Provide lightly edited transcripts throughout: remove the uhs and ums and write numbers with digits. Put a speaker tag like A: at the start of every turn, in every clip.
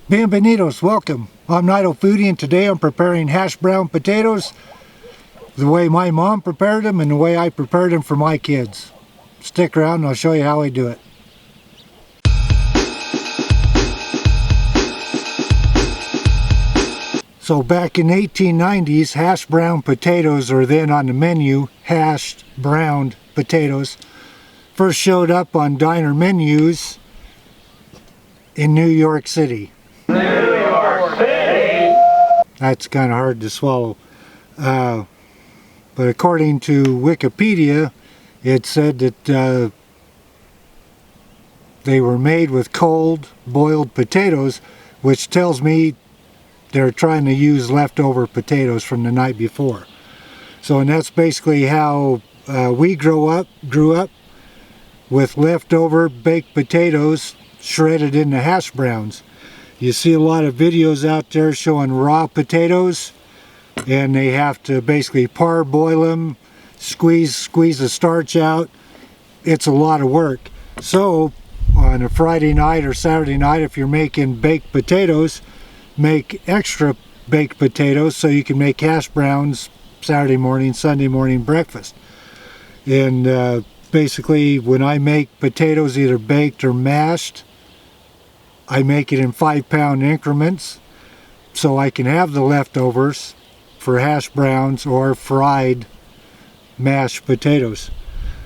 A: Bienvenidos, welcome. I'm Idaho Foodie, and today I'm preparing hash brown potatoes the way my mom prepared them and the way I prepared them for my kids. Stick around and I'll show you how I do it. So back in the 1890s, hash brown potatoes, or then on the menu, hashed browned potatoes, first showed up on diner menus in New York City.
B: New York City!
A: That's kind of hard to swallow. But according to Wikipedia, it said that they were made with cold boiled potatoes, which tells me they're trying to use leftover potatoes from the night before. So, and that's basically how we grew up with leftover baked potatoes shredded into hash browns. You see a lot of videos out there showing raw potatoes, and they have to basically parboil them, squeeze the starch out. It's a lot of work. So on a Friday night or Saturday night, if you're making baked potatoes, make extra baked potatoes so you can make hash browns Saturday morning, Sunday morning breakfast. And basically when I make potatoes either baked or mashed, I make it in 5-pound increments so I can have the leftovers for hash browns or fried mashed potatoes.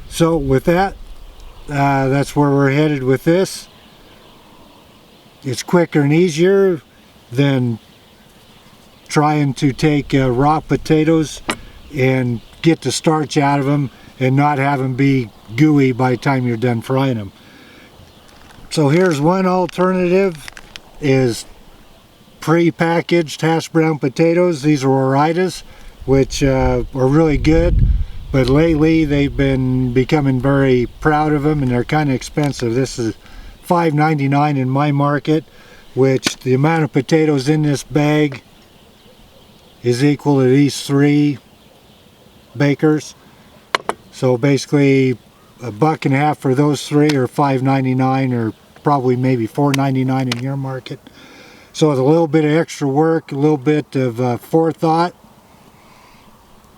A: So with that, that's where we're headed with this. It's quicker and easier than trying to take raw potatoes and get the starch out of them and not have them be gooey by the time you're done frying them. So here's one alternative, is pre-packaged hash brown potatoes. These are Oritas, which are really good, but lately they've been becoming very proud of them, and they're kind of expensive. This is $5.99 in my market, which the amount of potatoes in this bag is equal to these 3 bakers. So basically $1.50 for those 3, or $5.99, or probably maybe $4.99 in your market. So with a little bit of extra work, a little bit of forethought,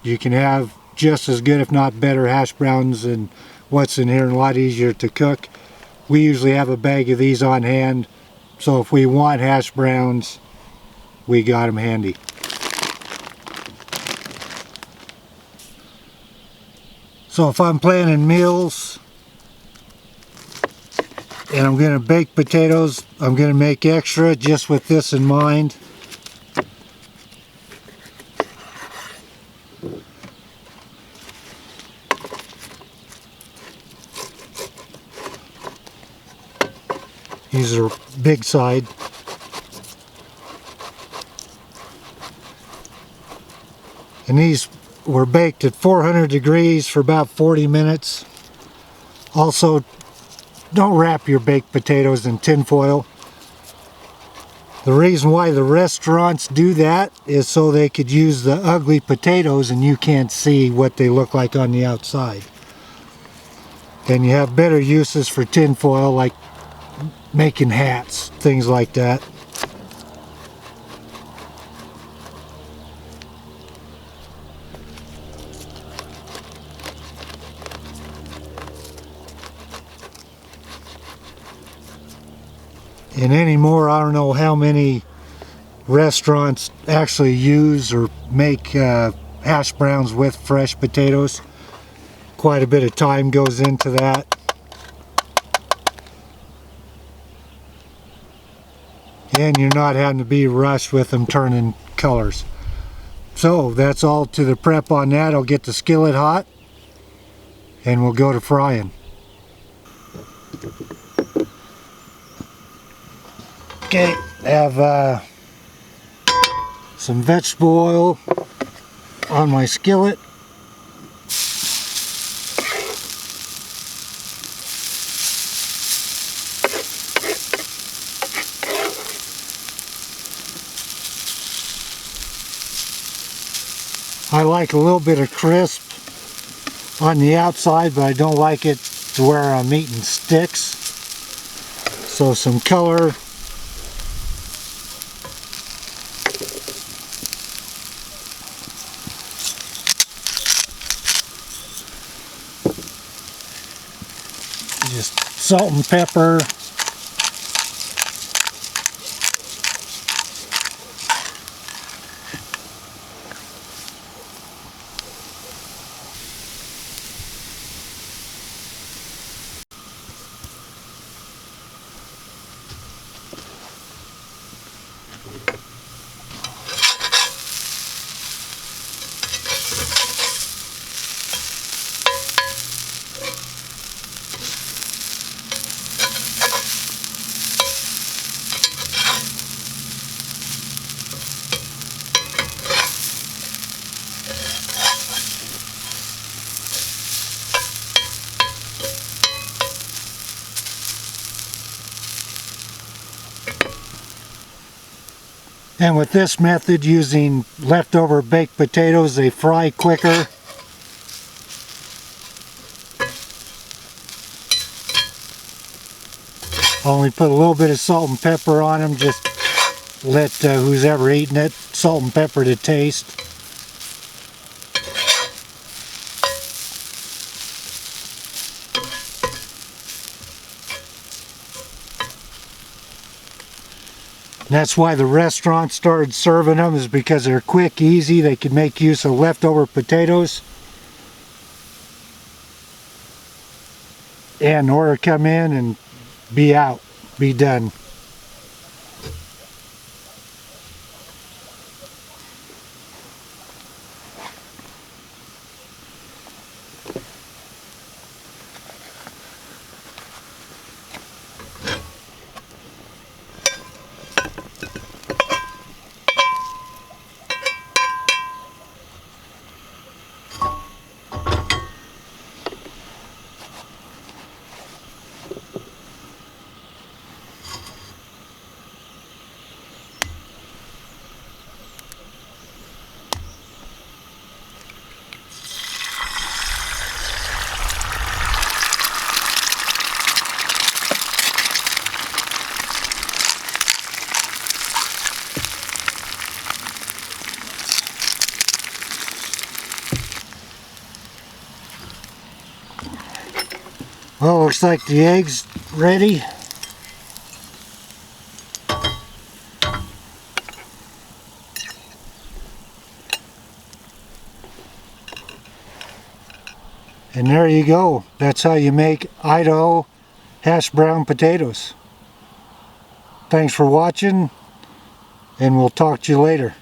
A: you can have just as good, if not better, hash browns than what's in here, and a lot easier to cook. We usually have a bag of these on hand, so if we want hash browns, we got them handy. So if I'm planning meals and I'm going to bake potatoes, I'm going to make extra just with this in mind. These are big side. And these were baked at 400 degrees for about 40 minutes. Also, don't wrap your baked potatoes in tin foil. The reason why the restaurants do that is so they could use the ugly potatoes and you can't see what they look like on the outside. And you have better uses for tin foil, like making hats, things like that. And anymore, I don't know how many restaurants actually use or make hash browns with fresh potatoes. Quite a bit of time goes into that. And you're not having to be rushed with them turning colors. So that's all to the prep on that. I'll get the skillet hot and we'll go to frying. Okay, I have some vegetable oil on my skillet. I like a little bit of crisp on the outside, but I don't like it to where I'm eating sticks. So some color salt and pepper. And with this method, using leftover baked potatoes, they fry quicker. Only put a little bit of salt and pepper on them, just let who's ever eating it salt and pepper to taste. And that's why the restaurants started serving them, is because they're quick, easy, they can make use of leftover potatoes. And order come in and be out, be done. Well, looks like the egg's ready. And there you go. That's how you make Idaho hash brown potatoes. Thanks for watching, and we'll talk to you later.